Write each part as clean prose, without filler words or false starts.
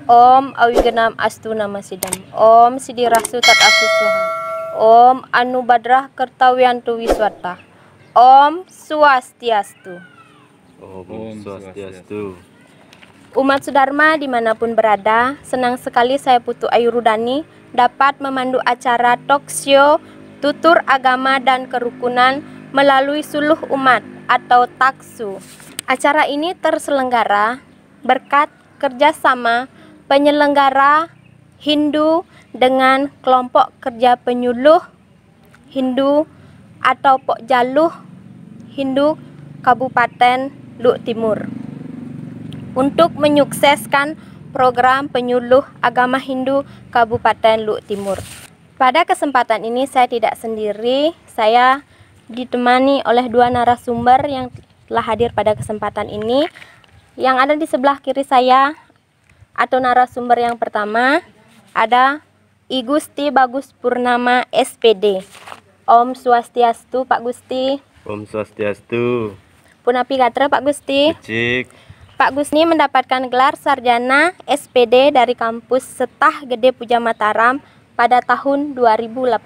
Om Awigenam Astu Nama Sidam. Om Sidirasu Tat Asusuha. Om Anu Badrah Kertawiantu Wiswata. Om Swastiastu. Om Swastiastu. Umat Sudharma dimanapun berada, senang sekali saya Putu Ayu Rudani dapat memandu acara talkshow tutur agama dan kerukunan melalui Suluh Umat atau Taksu. Acara ini terselenggara berkat kerjasama penyelenggara Hindu dengan kelompok kerja penyuluh Hindu atau Pokjaluh Hindu Kabupaten Luhuk Timur untuk menyukseskan program penyuluh agama Hindu Kabupaten Luhuk Timur. Pada kesempatan ini saya tidak sendiri, saya ditemani oleh dua narasumber yang telah hadir pada kesempatan ini. Yang ada di sebelah kiri saya atau narasumber yang pertama ada I Gusti Bagus Purnama SPD. Om Swastiastu Pak Gusti. Om Swastiastu. Punapi Gatra Pak Gusti. Becik. Pak Gusti mendapatkan gelar sarjana SPD dari kampus Setah Gede Puja Mataram pada tahun 2018.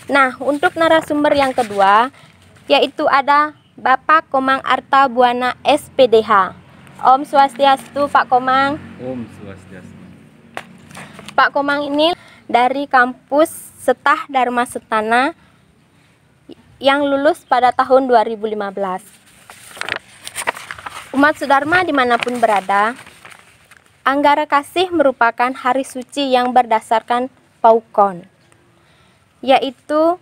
Nah, untuk narasumber yang kedua yaitu ada Bapak Komang Arta Buana SPDH. Om Swastiastu Pak Komang. Om Swastiastu. Pak Komang ini dari kampus Setah Dharma Setana yang lulus pada tahun 2015. Umat Sudharma dimanapun berada, Anggara Kasih merupakan hari suci yang berdasarkan Paukon, yaitu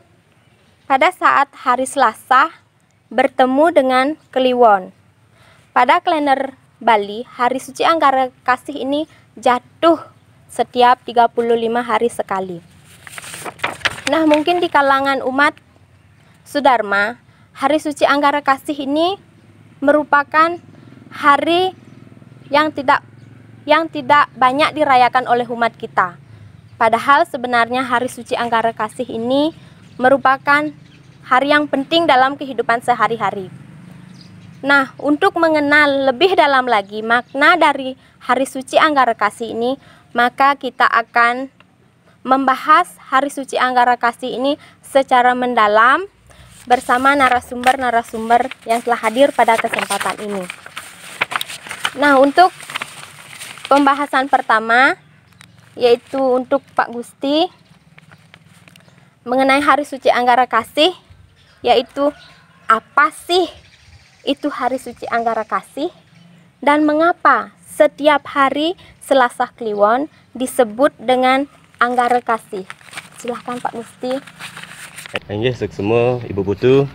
pada saat hari Selasa bertemu dengan Kliwon. Pada kalender Bali, hari suci Anggara Kasih ini jatuh setiap 35 hari sekali. Nah, mungkin di kalangan umat Sudharma, hari suci Anggara Kasih ini merupakan hari yang tidak banyak dirayakan oleh umat kita. Padahal sebenarnya hari suci Anggara Kasih ini merupakan hari yang penting dalam kehidupan sehari-hari. Nah, untuk mengenal lebih dalam lagi makna dari hari suci Anggara Kasih ini, maka kita akan membahas hari suci Anggara Kasih ini secara mendalam bersama narasumber-narasumber yang telah hadir pada kesempatan ini. Nah, untuk pembahasan pertama yaitu untuk Pak Gusti mengenai hari suci Anggara Kasih, yaitu apa sih itu hari suci Anggara Kasih dan mengapa setiap hari Selasa Kliwon disebut dengan Anggara Kasih. Silahkan Pak Gusti. Nggih, semua Ibu Putu.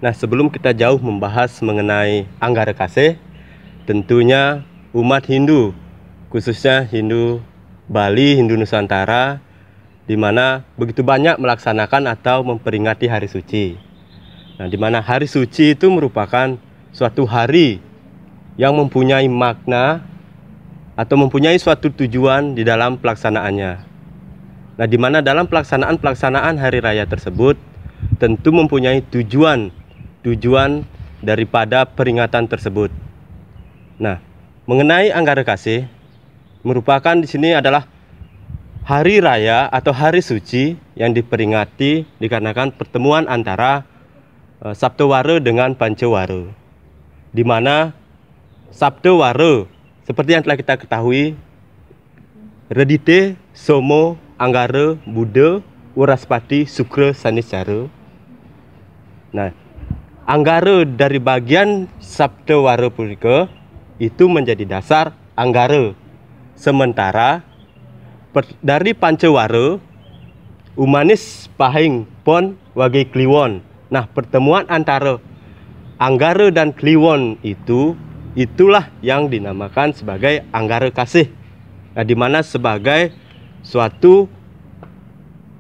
Nah, sebelum kita jauh membahas mengenai Anggara Kasih, tentunya umat Hindu, khususnya Hindu Bali, Hindu Nusantara, di mana begitu banyak melaksanakan atau memperingati hari suci. Nah, di mana hari suci itu merupakan suatu hari yang mempunyai makna atau mempunyai suatu tujuan di dalam pelaksanaannya. Nah, di mana dalam pelaksanaan hari raya tersebut tentu mempunyai tujuan daripada peringatan tersebut. Nah, mengenai Anggara Kasih merupakan di sini adalah hari raya atau hari suci yang diperingati dikarenakan pertemuan antara Sabtowara dengan Pancawara, di mana Sabtowara seperti yang telah kita ketahui, Redite, Somo, Anggara, Buddha, Waraspati, Sukra, Saniscara. Nah, Anggara dari bagian Sabtowara punika itu menjadi dasar Anggara. Sementara dari Pancawara, Umanis Pahing Pon Wage Kliwon. Nah, pertemuan antara Anggara dan Kliwon itulah yang dinamakan sebagai Anggara Kasih. Nah, di mana sebagai suatu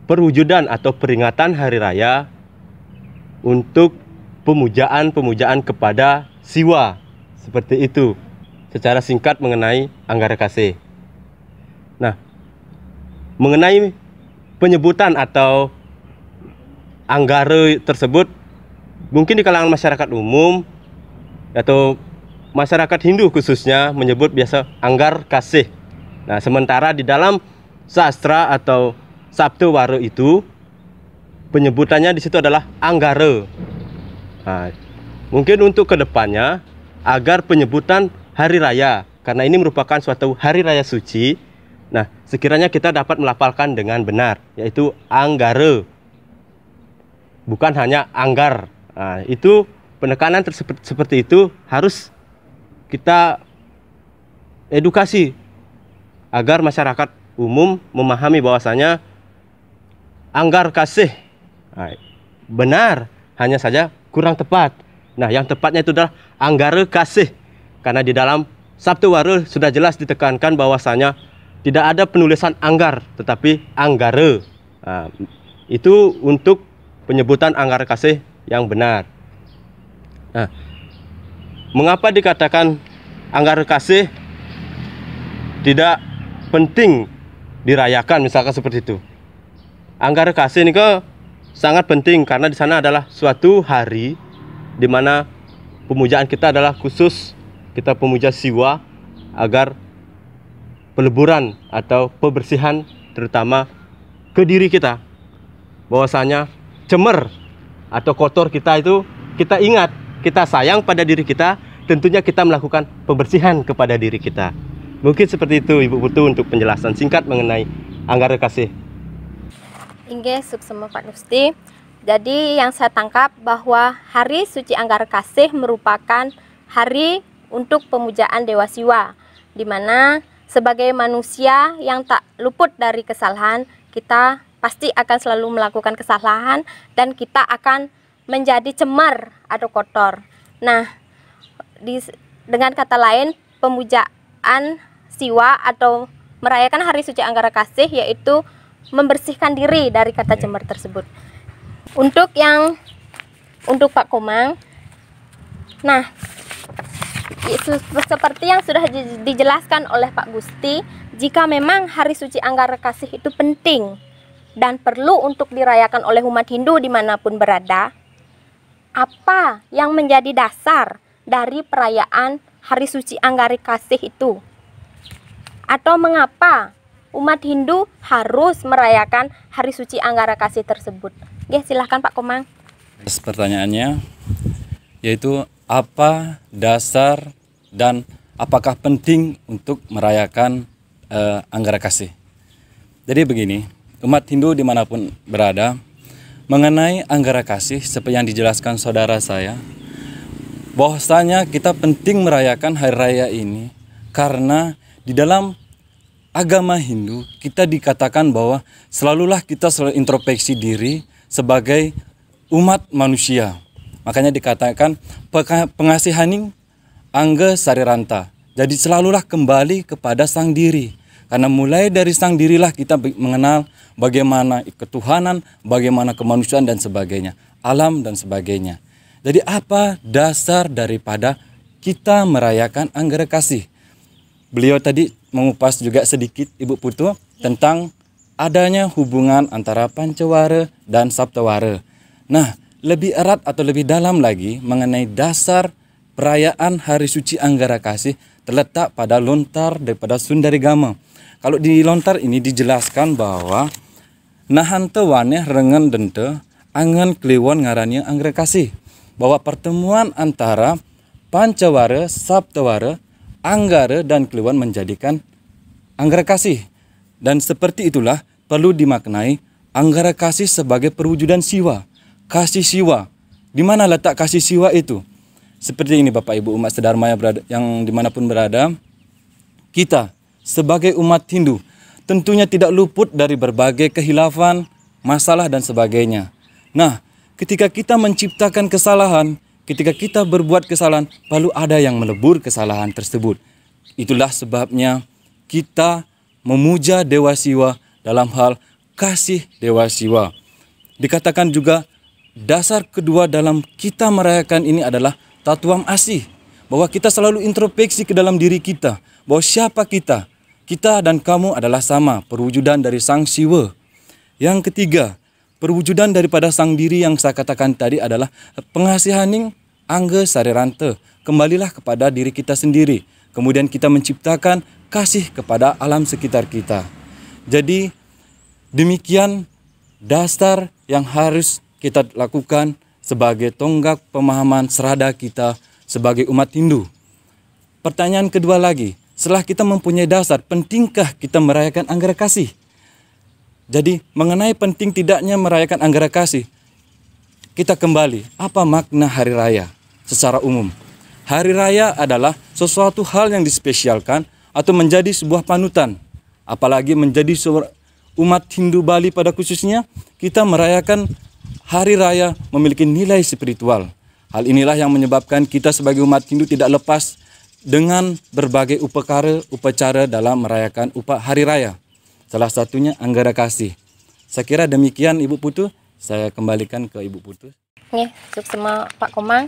perwujudan atau peringatan hari raya untuk pemujaan kepada Siwa. Seperti itu secara singkat mengenai Anggara Kasih. Nah, mengenai penyebutan atau Anggara tersebut, mungkin di kalangan masyarakat umum atau masyarakat Hindu khususnya menyebut biasa Anggar Kasih. Nah, sementara di dalam sastra atau Sabtawara itu penyebutannya di situ adalah Anggara. Nah, mungkin untuk kedepannya agar penyebutan hari raya, karena ini merupakan suatu hari raya suci. Nah, sekiranya kita dapat melafalkan dengan benar, yaitu Anggara, bukan hanya Anggar. Nah, itu penekanan seperti itu harus kita edukasi agar masyarakat umum memahami bahwasanya Anggar Kasih benar, hanya saja kurang tepat. Nah, yang tepatnya itu adalah Anggara Kasih, karena di dalam Sabtawara sudah jelas ditekankan bahwasanya tidak ada penulisan Anggar tetapi Anggara. Nah, itu untuk penyebutan Anggara Kasih yang benar. Nah, mengapa dikatakan Anggara Kasih tidak penting dirayakan, misalkan seperti itu? Anggara Kasih ini sangat penting karena di sana adalah suatu hari di mana pemujaan kita adalah khusus kita pemuja siwa agar peleburan atau pembersihan terutama ke diri kita, bahwasanya cemer atau kotor kita itu kita ingat, kita sayang pada diri kita, tentunya kita melakukan pembersihan kepada diri kita. Mungkin seperti itu Ibu Putu untuk penjelasan singkat mengenai Anggara Kasih. Inge suksema Pak Nusti. Jadi yang saya tangkap bahwa hari suci Anggara Kasih merupakan hari untuk pemujaan Dewa Siwa, di mana sebagai manusia yang tak luput dari kesalahan, kita pasti akan selalu melakukan kesalahan dan kita akan menjadi cemar atau kotor. Nah, dengan kata lain, pemujaan Siwa atau merayakan hari suci Anggara Kasih yaitu membersihkan diri dari kata cemar tersebut. Untuk Pak Komang, nah seperti yang sudah dijelaskan oleh Pak Gusti, jika memang hari suci Anggara Kasih itu penting dan perlu untuk dirayakan oleh umat Hindu dimanapun berada, apa yang menjadi dasar dari perayaan hari suci Anggara Kasih itu? Atau mengapa umat Hindu harus merayakan hari suci Anggara Kasih tersebut? Ya, silahkan Pak Komang. Pertanyaannya yaitu apa dasar dan apakah penting untuk merayakan Anggara Kasih? Jadi begini, umat Hindu dimanapun berada, mengenai Anggara Kasih seperti yang dijelaskan saudara saya, bahwasanya kita penting merayakan hari raya ini karena di dalam agama Hindu kita dikatakan bahwa selalulah kita selalu introspeksi diri sebagai umat manusia. Makanya dikatakan pengasihaning angga sariranta. Jadi selalulah kembali kepada sang diri. Karena mulai dari sang dirilah kita mengenal bagaimana ketuhanan, bagaimana kemanusiaan dan sebagainya, alam dan sebagainya. Jadi apa dasar daripada kita merayakan Anggara Kasih? Beliau tadi mengupas juga sedikit Ibu Putu tentang adanya hubungan antara Pancawara dan Sabtawara. Nah, lebih erat atau lebih dalam lagi mengenai dasar perayaan Hari Suci Anggara Kasih terletak pada lontar daripada Sundaregama. Kalau di lontar ini dijelaskan bahwa nahante waneh rengen dente angan kliwon ngarannya Anggara Kasih. Bahwa pertemuan antara Pancawara, Sabtawara, Anggara dan Kliwon menjadikan Anggara Kasih. Dan seperti itulah perlu dimaknai Anggara Kasih sebagai perwujudan siwa. Kasih siwa. Di mana letak kasih siwa itu? Seperti ini Bapak Ibu umat sedharma yang dimanapun berada, kita sebagai umat Hindu tentunya tidak luput dari berbagai kehilafan, masalah dan sebagainya. Nah, ketika kita menciptakan kesalahan, ketika kita berbuat kesalahan, lalu ada yang melebur kesalahan tersebut. Itulah sebabnya kita memuja Dewa Siwa dalam hal kasih Dewa Siwa. Dikatakan juga dasar kedua dalam kita merayakan ini adalah tatuam asih. Bahwa kita selalu introspeksi ke dalam diri kita. Bahwa siapa kita? Kita dan kamu adalah sama, perwujudan dari Sang Siwa. Yang ketiga, perwujudan daripada sang diri yang saya katakan tadi adalah pengasihaning angga sariranta. Kembalilah kepada diri kita sendiri. Kemudian kita menciptakan kasih kepada alam sekitar kita. Jadi demikian dasar yang harus kita lakukan sebagai tonggak pemahaman serada kita sebagai umat Hindu. Pertanyaan kedua lagi, setelah kita mempunyai dasar, pentingkah kita merayakan Anggara Kasih? Jadi mengenai penting tidaknya merayakan Anggara Kasih, kita kembali, apa makna hari raya secara umum? Hari raya adalah sesuatu hal yang dispesialkan atau menjadi sebuah panutan. Apalagi menjadi umat Hindu Bali pada khususnya, kita merayakan hari raya memiliki nilai spiritual. Hal inilah yang menyebabkan kita sebagai umat Hindu tidak lepas dengan berbagai upacara dalam merayakan hari raya. Salah satunya Anggara Kasih. Saya kira demikian Ibu Putu. Saya kembalikan ke Ibu Putu. Suksema Pak Komang.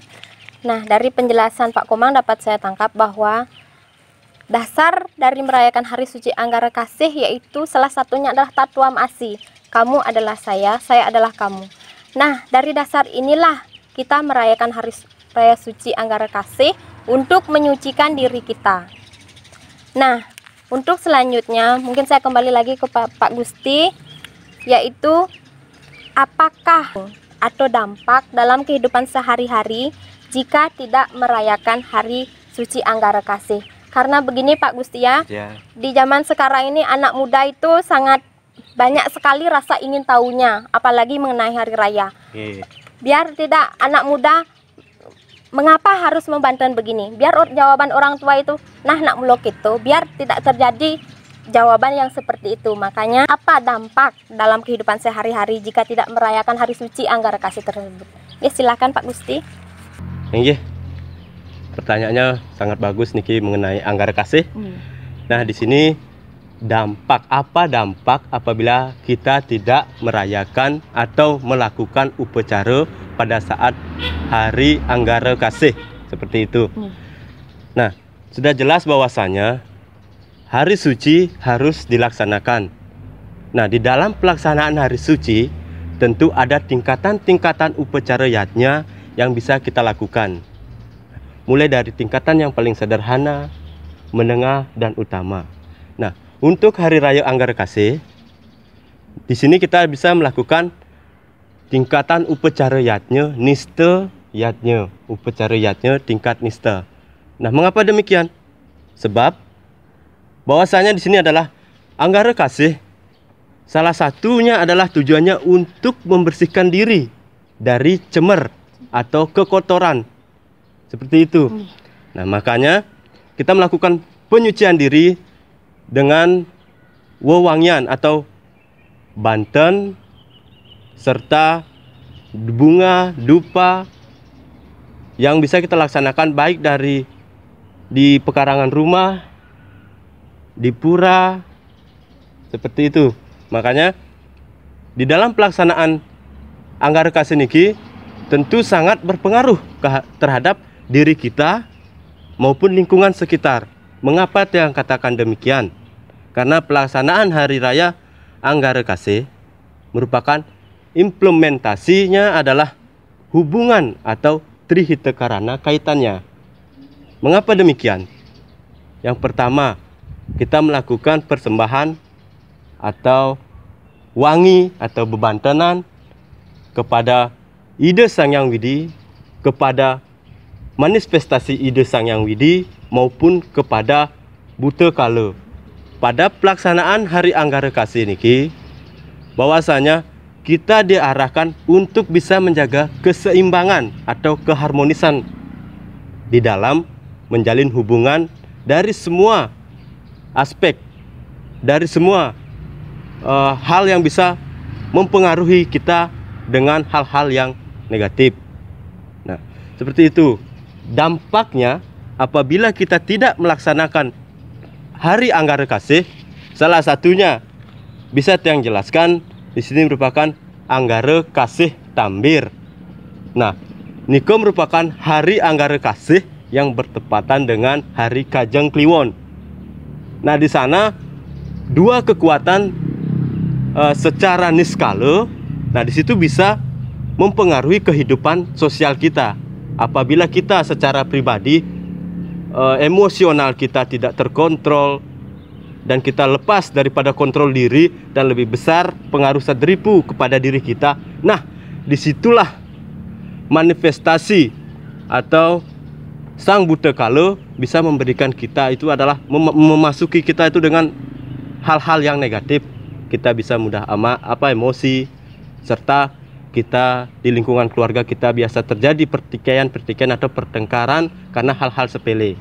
Nah, dari penjelasan Pak Komang dapat saya tangkap bahwa dasar dari merayakan Hari Suci Anggara Kasih yaitu salah satunya adalah Tatuam Asi. Kamu adalah saya adalah kamu. Nah, dari dasar inilah kita merayakan Hari Raya Suci Anggara Kasih untuk menyucikan diri kita. Nah, untuk selanjutnya mungkin saya kembali lagi ke Pak Gusti, yaitu apakah atau dampak dalam kehidupan sehari-hari jika tidak merayakan Hari Suci Anggara Kasih? Karena begini Pak Gusti ya, di zaman sekarang ini anak muda itu sangat banyak sekali rasa ingin tahunya, apalagi mengenai hari raya. Biar tidak anak muda, mengapa harus membantuan begini? Biar jawaban orang tua itu, nah nak mulok itu, biar tidak terjadi jawaban yang seperti itu. Makanya apa dampak dalam kehidupan sehari-hari jika tidak merayakan Hari Suci Anggara Kasih tersebut? Ya silakan Pak Gusti. Pertanyaannya sangat bagus Niki mengenai Anggara Kasih. Nah, di sini dampak apabila kita tidak merayakan atau melakukan upacara pada saat Hari Anggara Kasih seperti itu. Nah, sudah jelas bahwasanya hari suci harus dilaksanakan. Nah, di dalam pelaksanaan hari suci tentu ada tingkatan-tingkatan upacaranya yang bisa kita lakukan. Mulai dari tingkatan yang paling sederhana, menengah, dan utama. Nah, untuk Hari Raya Anggara Kasih, di sini kita bisa melakukan tingkatan upacara yatnya, nista yatnya, upacara yatnya tingkat nista. Nah, mengapa demikian? Sebab bahwasanya di sini adalah Anggara Kasih, salah satunya adalah tujuannya untuk membersihkan diri dari cemer atau kekotoran. Seperti itu. Nah, makanya kita melakukan penyucian diri dengan wewangian atau banten serta bunga dupa yang bisa kita laksanakan baik di pekarangan rumah, di pura, seperti itu. Makanya di dalam pelaksanaan Anggara Kasih niki tentu sangat berpengaruh terhadap diri kita maupun lingkungan sekitar. Mengapa yang katakan demikian? Karena pelaksanaan Hari Raya Anggara Kasih merupakan implementasinya adalah hubungan atau trihita karana kaitannya. Mengapa demikian? Yang pertama, kita melakukan persembahan atau wangi atau bebantenan kepada Ida Sang Hyang Widi, kepada manifestasi Ida Sang Hyang Widi maupun kepada Buta Kala. Pada pelaksanaan Hari Anggara Kasih niki, bahwasanya kita diarahkan untuk bisa menjaga keseimbangan atau keharmonisan di dalam menjalin hubungan dari semua aspek, dari semua hal yang bisa mempengaruhi kita dengan hal-hal yang negatif. Nah, seperti itu. Dampaknya apabila kita tidak melaksanakan Hari Anggara Kasih, salah satunya bisa yang jelaskan di sini merupakan Anggara Kasih Tambir. Nah, niko merupakan Hari Anggara Kasih yang bertepatan dengan Hari Kajang Kliwon. Nah, di sana dua kekuatan secara niskala. Nah, di situ bisa mempengaruhi kehidupan sosial kita. Apabila kita secara pribadi emosional kita tidak terkontrol, dan kita lepas daripada kontrol diri dan lebih besar pengaruh sadripu kepada diri kita, nah disitulah manifestasi atau sang buta kala bisa memberikan kita itu adalah memasuki kita itu dengan hal-hal yang negatif. Kita bisa mudah emosi, serta kita di lingkungan keluarga kita biasa terjadi pertikaian atau pertengkaran karena hal-hal sepele.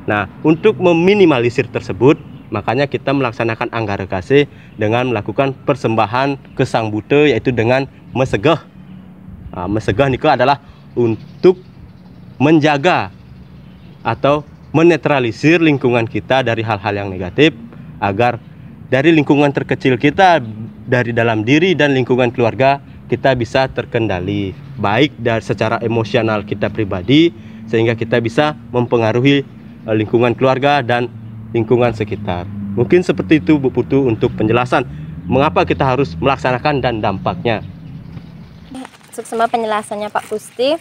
Nah, untuk meminimalisir tersebut, makanya kita melaksanakan anggara kasih dengan melakukan persembahan ke sang buta, yaitu dengan mesegah. Nah, mesegah ini adalah untuk menjaga atau menetralisir lingkungan kita dari hal-hal yang negatif, agar dari lingkungan terkecil kita, dari dalam diri dan lingkungan keluarga, kita bisa terkendali, baik dari secara emosional kita pribadi, sehingga kita bisa mempengaruhi lingkungan keluarga dan lingkungan sekitar. Mungkin seperti itu Bu Putu untuk penjelasan mengapa kita harus melaksanakan dan dampaknya. Seksama penjelasannya Pak Gusti.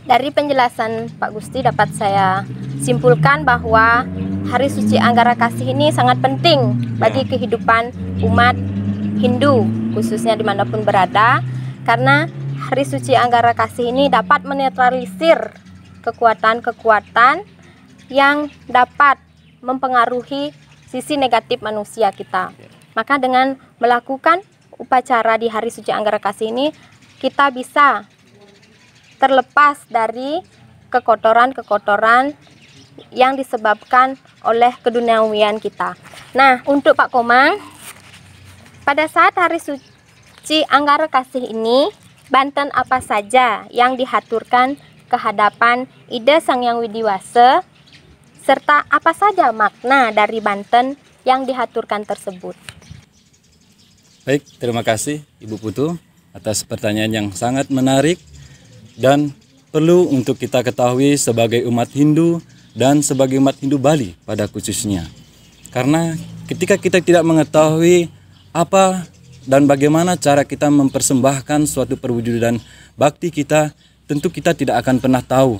Dari penjelasan Pak Gusti dapat saya simpulkan bahwa Hari Suci Anggara Kasih ini sangat penting bagi kehidupan umat Hindu, khususnya dimanapun berada, karena Hari Suci Anggara Kasih ini dapat menetralisir kekuatan-kekuatan yang dapat mempengaruhi sisi negatif manusia kita. Maka dengan melakukan upacara di Hari Suci Anggara Kasih ini, kita bisa terlepas dari kekotoran-kekotoran yang disebabkan oleh keduniawian kita. Nah, untuk Pak Komang, pada saat Hari Suci Anggara Kasih ini, banten apa saja yang dihaturkan ke hadapan Ida Sang Hyang Widiwasa, serta apa saja makna dari banten yang dihaturkan tersebut? Baik, terima kasih Ibu Putu atas pertanyaan yang sangat menarik dan perlu untuk kita ketahui sebagai umat Hindu dan sebagai umat Hindu Bali pada khususnya. Karena ketika kita tidak mengetahui apa dan bagaimana cara kita mempersembahkan suatu perwujudan bakti kita, tentu kita tidak akan pernah tahu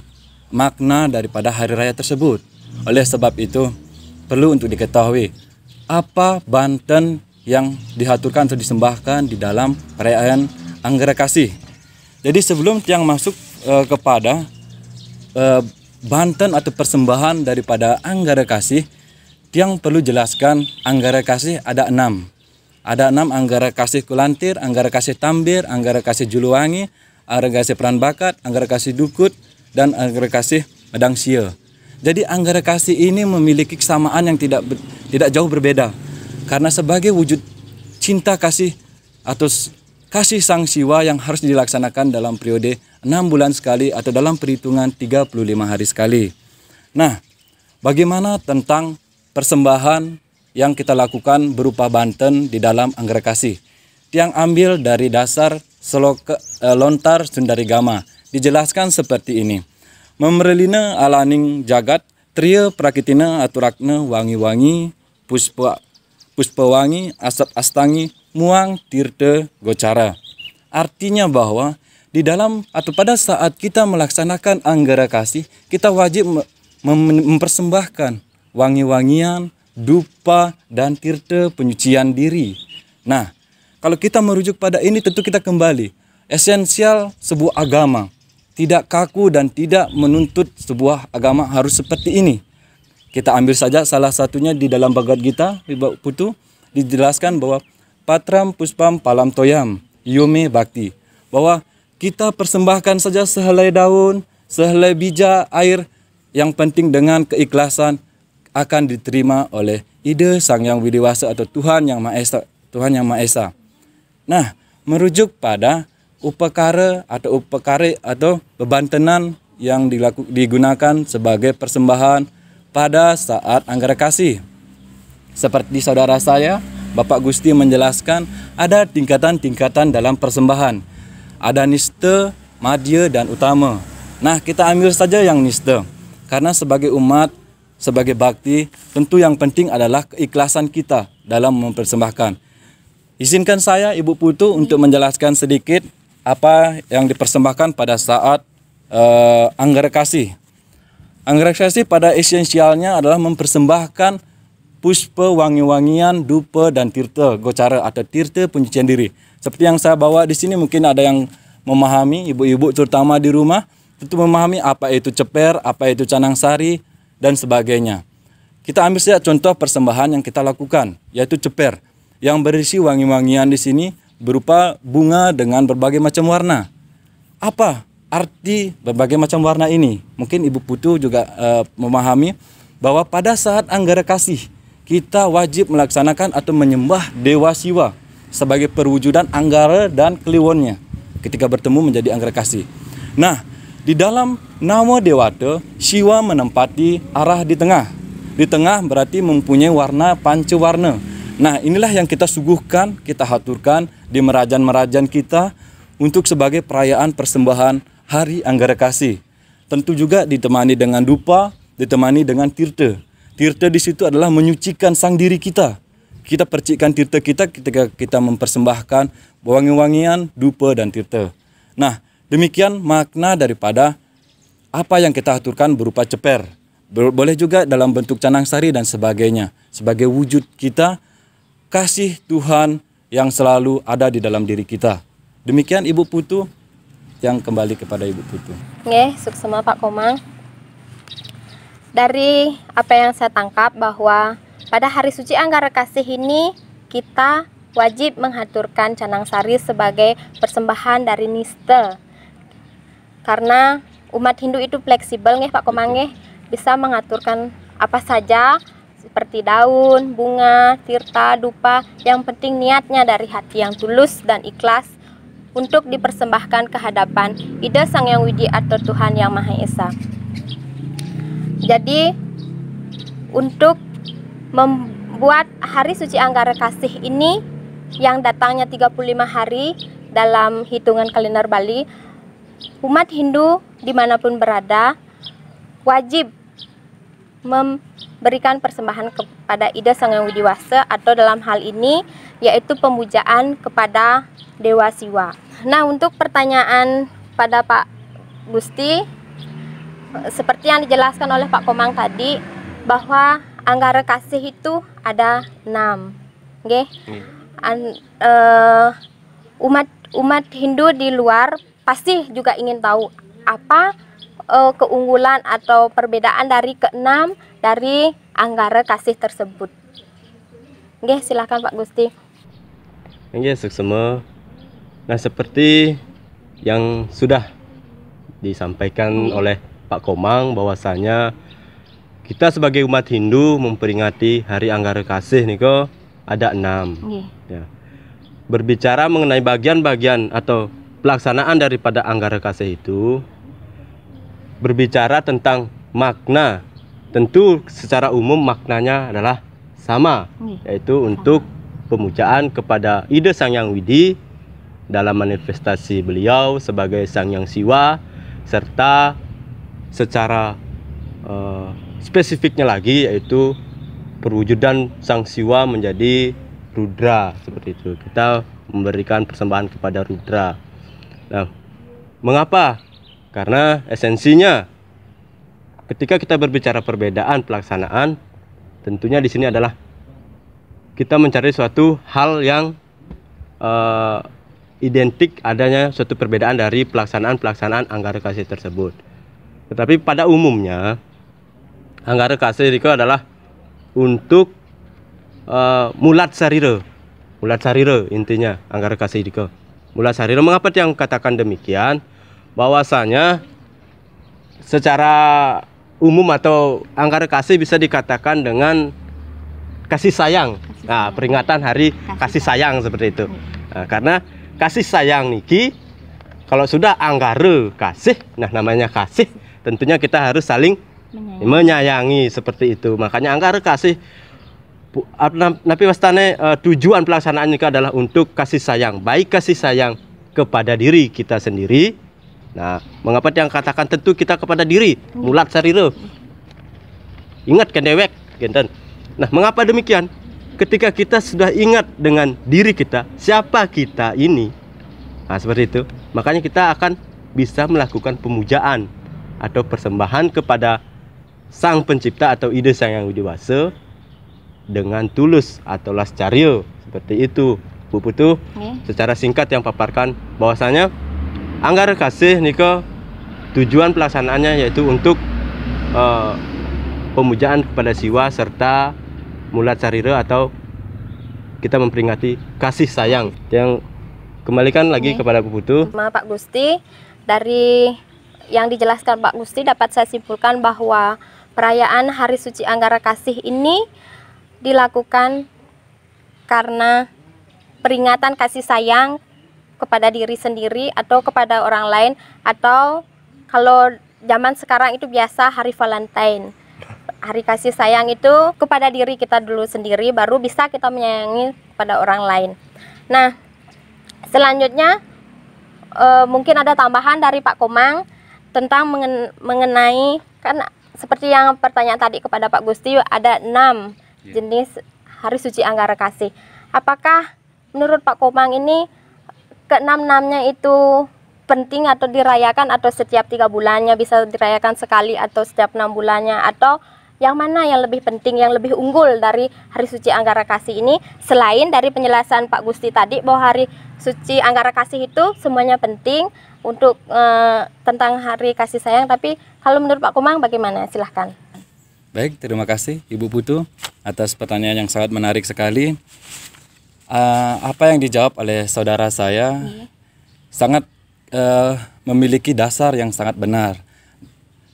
makna daripada hari raya tersebut. Oleh sebab itu, perlu untuk diketahui apa banten yang dihaturkan atau disembahkan di dalam perayaan Anggara Kasih. Jadi sebelum tiang masuk kepada banten atau persembahan daripada Anggara Kasih, tiang perlu jelaskan Anggara Kasih ada 6. Ada 6 Anggara Kasih Kulantir, Anggara Kasih Tambir, Anggara Kasih Juluwangi, Anggara Kasih Peran Bakat, Anggara Kasih Dukut, dan Anggara Kasih Medang Sia. Jadi Anggara Kasih ini memiliki kesamaan yang tidak jauh berbeda. Karena sebagai wujud cinta kasih atau kasih Sang Siwa yang harus dilaksanakan dalam periode 6 bulan sekali atau dalam perhitungan 35 hari sekali. Nah, bagaimana tentang persembahan yang kita lakukan berupa banten di dalam Anggara Kasih? Tiang ambil dari dasar lontar Sundarigama. Dijelaskan seperti ini. Memerlina alaning jagat, tria prakitina aturakna wangi-wangi, puspa wangi, asap astangi, muang tirta gocara. Artinya bahwa di dalam atau pada saat kita melaksanakan Anggara Kasih, kita wajib mempersembahkan wangi-wangian, dupa, dan tirta penyucian diri. Nah, kalau kita merujuk pada ini, tentu kita kembali esensial sebuah agama. Tidak kaku dan tidak menuntut sebuah agama harus seperti ini. Kita ambil saja salah satunya di dalam Bhagavad Gita, Ibu Putu, dijelaskan bahwa Patram Puspam Palam Toyam, Yume Bhakti. Bahwa kita persembahkan saja sehelai daun, sehelai bija, air, yang penting dengan keikhlasan akan diterima oleh Ida Sang Hyang Widiwasa atau Tuhan Yang Maha Esa. Tuhan Yang Maha Esa. Nah, merujuk pada upakara atau bebantenan yang digunakan sebagai persembahan pada saat Anggara Kasih. Seperti saudara saya, Bapak Gusti menjelaskan ada tingkatan-tingkatan dalam persembahan. Ada nista, madya, dan utama. Nah, kita ambil saja yang nista. Karena sebagai umat, sebagai bakti, tentu yang penting adalah keikhlasan kita dalam mempersembahkan. Izinkan saya, Ibu Putu, untuk menjelaskan sedikit apa yang dipersembahkan pada saat Anggara Kasih. Anggara Kasih pada esensialnya adalah mempersembahkan puspa, wangi-wangian, dupa, dan tirta gocara atau tirta pencucian diri. Seperti yang saya bawa di sini, mungkin ada yang memahami, ibu-ibu terutama di rumah, tentu memahami apa itu ceper, apa itu canang sari, dan sebagainya. Kita ambil saja contoh persembahan yang kita lakukan, yaitu ceper, yang berisi wangi-wangian di sini berupa bunga dengan berbagai macam warna. Apa arti berbagai macam warna ini? Mungkin Ibu Putu juga memahami bahwa pada saat Anggara Kasih, kita wajib melaksanakan atau menyembah Dewa Siwa sebagai perwujudan Anggara dan Kliwonnya ketika bertemu menjadi Anggara Kasih. Nah, di dalam nama Dewata, Siwa menempati arah di tengah. Di tengah berarti mempunyai warna pancawarna. Nah, inilah yang kita suguhkan, kita haturkan di merajan-merajan kita untuk sebagai perayaan persembahan Hari Anggara Kasih. Tentu juga ditemani dengan dupa, ditemani dengan tirta. Tirta di situ adalah menyucikan sang diri kita. Kita percikkan tirta kita ketika kita mempersembahkan wangi-wangian, dupa, dan tirta. Nah, demikian makna daripada apa yang kita aturkan berupa ceper. Boleh juga dalam bentuk canang sari dan sebagainya. Sebagai wujud kita, kasih Tuhan yang selalu ada di dalam diri kita. Demikian Ibu Putu, yang kembali kepada Ibu Putu. Nggih, suksema Pak Komang. Dari apa yang saya tangkap bahwa pada hari suci Anggara Kasih ini kita wajib menghaturkan canang sari sebagai persembahan dari niste. Karena umat Hindu itu fleksibel nggih Pak Komang nggih, bisa mengaturkan apa saja seperti daun, bunga, tirta, dupa, yang penting niatnya dari hati yang tulus dan ikhlas untuk dipersembahkan ke hadapan Ida Sang Yang Widi atau Tuhan Yang Maha Esa. Jadi untuk membuat hari suci Anggara Kasih ini yang datangnya 35 hari dalam hitungan kalender Bali, umat Hindu dimanapun berada wajib memberikan persembahan kepada Ida Sang Yang Widi Wasa, atau dalam hal ini yaitu pemujaan kepada Dewa Siwa. Nah, untuk pertanyaan pada Pak Gusti, seperti yang dijelaskan oleh Pak Komang tadi, bahwa Anggara Kasih itu ada 6. Okay? Umat Hindu di luar pasti juga ingin tahu apa keunggulan atau perbedaan dari ke-6 dari Anggara Kasih tersebut. Oke, silakan Pak Gusti. Oke, suksema. Nah, seperti yang sudah disampaikan oleh Pak Komang, bahwasanya kita sebagai umat Hindu memperingati Hari Anggara Kasih niko ada 6. Ya. Berbicara mengenai bagian-bagian atau pelaksanaan daripada Anggara Kasih itu, berbicara tentang makna, tentu secara umum maknanya adalah sama, yaitu untuk pemujaan kepada Ida Sang Yang Widi dalam manifestasi beliau sebagai Sang Yang Siwa, serta secara spesifiknya lagi yaitu perwujudan Sang Siwa menjadi Rudra, seperti itu. Kita memberikan persembahan kepada Rudra. Nah, mengapa? Karena esensinya ketika kita berbicara perbedaan pelaksanaan, tentunya di sini adalah kita mencari suatu hal yang identik adanya suatu perbedaan dari pelaksanaan Anggara Kasih tersebut. Tetapi pada umumnya Anggara Kasih itu adalah untuk mulat sarira. Mulat sarira intinya Anggara Kasih itu. Mulat sarira, mengapa yang katakan demikian? Bahwasanya secara umum atau Anggara Kasih bisa dikatakan dengan kasih sayang. Nah, peringatan hari kasih sayang seperti itu. Nah, karena kasih sayang niki kalau sudah Anggara Kasih, nah namanya kasih, tentunya kita harus saling menyayangi seperti itu. Makanya Anggara Kasih tapi wastane tujuan pelaksanaan ini adalah untuk kasih sayang, baik kasih sayang kepada diri kita sendiri. Nah, mengapa yang katakan tentu kita kepada diri, mulat sarira. Ingat kan dewek, genten. Nah, mengapa demikian? Ketika kita sudah ingat dengan diri kita, siapa kita ini, nah seperti itu, makanya kita akan bisa melakukan pemujaan atau persembahan kepada Sang Pencipta atau Ida Sang Yang Widi Wasa dengan tulus atau lascario. Seperti itu Bu Putu. Secara singkat yang paparkan bahwasanya Anggara Kasih niko tujuan pelaksanaannya yaitu untuk pemujaan kepada siwa serta mulat carire atau kita memperingati kasih sayang. Yang kembalikan lagi kepada Bu Putu. Pak Gusti, dari yang dijelaskan Pak Gusti dapat saya simpulkan bahwa perayaan Hari Suci Anggara Kasih ini dilakukan karena peringatan kasih sayang kepada diri sendiri atau kepada orang lain, atau kalau zaman sekarang itu biasa Hari Valentine. Hari kasih sayang itu kepada diri kita dulu sendiri, baru bisa kita menyayangi pada orang lain. Nah, selanjutnya mungkin ada tambahan dari Pak Komang tentang mengenai, kan seperti yang pertanyaan tadi kepada Pak Gusti, ada 6 jenis Hari Suci Anggara Kasih. Apakah menurut Pak Komang ini ke-6-6-nya itu penting atau dirayakan, atau setiap 3 bulannya bisa dirayakan sekali, atau setiap 6 bulannya, atau yang mana yang lebih penting, yang lebih unggul dari Hari Suci Anggara Kasih ini, selain dari penjelasan Pak Gusti tadi bahwa Hari Suci Anggara Kasih itu semuanya penting untuk tentang Hari Kasih Sayang. Tapi kalau menurut Pak Komang bagaimana? Silahkan. Baik, terima kasih Ibu Putu atas pertanyaan yang sangat menarik sekali. Apa yang dijawab oleh saudara saya sangat memiliki dasar yang sangat benar.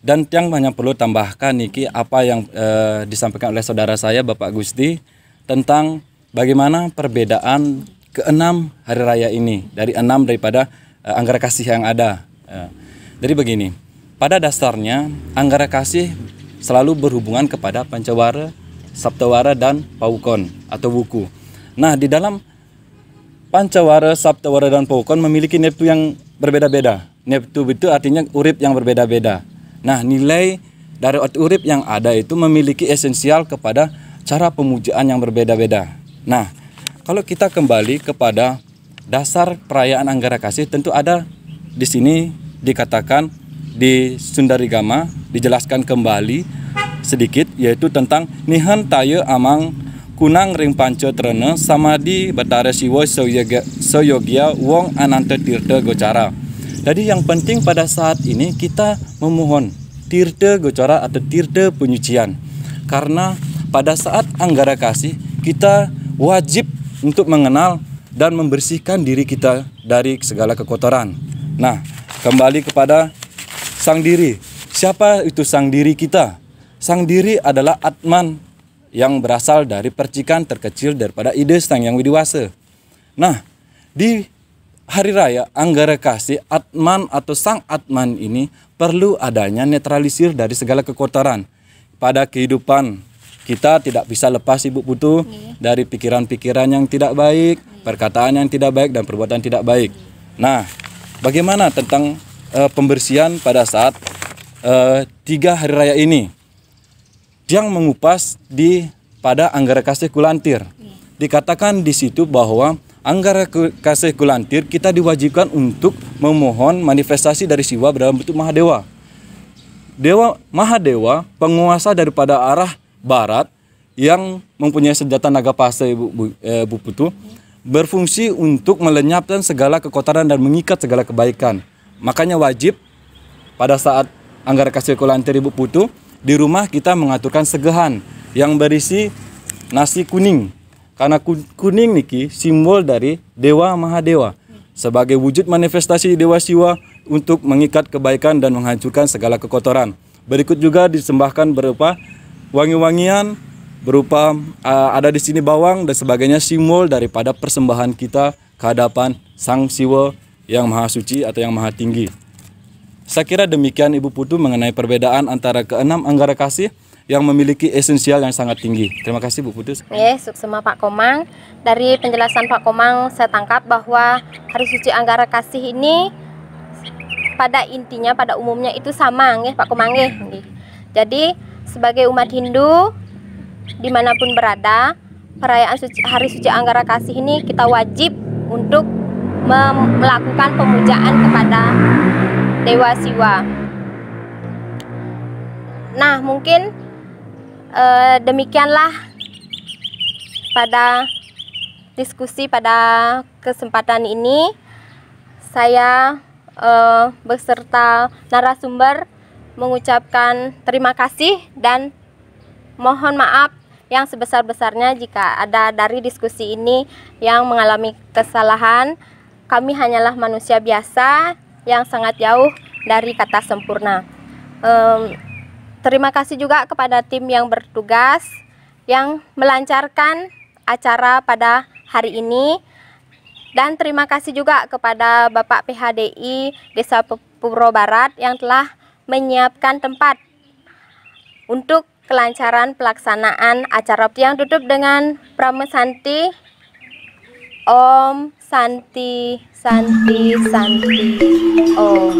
Dan yang banyak perlu tambahkan Niki, apa yang disampaikan oleh saudara saya Bapak Gusti tentang bagaimana perbedaan ke-6 hari raya ini dari 6 daripada Anggara Kasih yang ada. Jadi begini, pada dasarnya Anggara Kasih selalu berhubungan kepada Pancawara, Saptawara, dan Paukon atau Wuku. Nah, di dalam Pancawara, Saptawara, dan Paukon memiliki neptu yang berbeda-beda. Neptu itu artinya urip yang berbeda-beda. Nah, nilai dari urip yang ada itu memiliki esensial kepada cara pemujaan yang berbeda-beda. Nah, kalau kita kembali kepada dasar perayaan Anggara Kasih, tentu ada di sini dikatakan di Sundarigama dijelaskan kembali sedikit, yaitu tentang nihan tayo amang kunang ring panco trene samadi batara siwo soyogya wong ananta tirta gocara. Jadi yang penting pada saat ini kita memohon tirta gocara atau tirta penyucian, karena pada saat Anggara Kasih kita wajib untuk mengenal dan membersihkan diri kita dari segala kekotoran. Nah, kembali kepada sang diri. Siapa itu sang diri kita? Sang diri adalah Atman yang berasal dari percikan terkecil daripada ide Sang Yang Widiwasa. Nah, di hari raya Anggara Kasih, Atman atau Sang Atman ini perlu adanya netralisir dari segala kekotoran. Pada kehidupan kita tidak bisa lepas Ibu Putu dari pikiran-pikiran yang tidak baik, perkataan yang tidak baik, dan perbuatan tidak baik. Nah, bagaimana tentang pembersihan pada saat 3 hari raya ini? Yang mengupas pada Anggara Kasih Kulantir. Dikatakan di situ bahwa Anggara Kasih Kulantir kita diwajibkan untuk memohon manifestasi dari Siwa dalam bentuk Mahadewa. Dewa Mahadewa, penguasa daripada arah barat yang mempunyai senjata naga pasa, Bu Putu, berfungsi untuk melenyapkan segala kekotoran dan mengikat segala kebaikan. Makanya wajib pada saat Anggara Kasih Kulantir, Ibu Putu, di rumah kita mengaturkan segehan yang berisi nasi kuning. Karena kuning niki simbol dari Dewa Mahadewa sebagai wujud manifestasi Dewa Siwa untuk mengikat kebaikan dan menghancurkan segala kekotoran. Berikut juga disembahkan berupa wangi-wangian, berupa ada di sini bawang dan sebagainya, simbol daripada persembahan kita ke hadapan Sang Siwa yang Maha Suci atau yang Maha Tinggi. Saya kira demikian Ibu Putu mengenai perbedaan antara ke-6 Anggara Kasih yang memiliki esensial yang sangat tinggi. Terima kasih Bu Putu. Suksema Pak Komang. Dari penjelasan Pak Komang saya tangkap bahwa Hari Suci Anggara Kasih ini pada intinya, pada umumnya itu sama Pak Komang. Jadi sebagai umat Hindu dimanapun berada, perayaan Hari Suci Anggara Kasih ini kita wajib untuk melakukan pemujaan kepada Dewa Siwa. Nah, mungkin demikianlah pada diskusi pada kesempatan ini, saya beserta narasumber mengucapkan terima kasih dan mohon maaf yang sebesar-besarnya jika ada dari diskusi ini yang mengalami kesalahan. Kami hanyalah manusia biasa yang sangat jauh dari kata sempurna. Terima kasih juga kepada tim yang bertugas yang melancarkan acara pada hari ini, dan terima kasih juga kepada Bapak PHDI Desa Puro Barat yang telah menyiapkan tempat untuk kelancaran pelaksanaan acara yang tutup dengan Pramesanti Om Santi Santi Santi Om.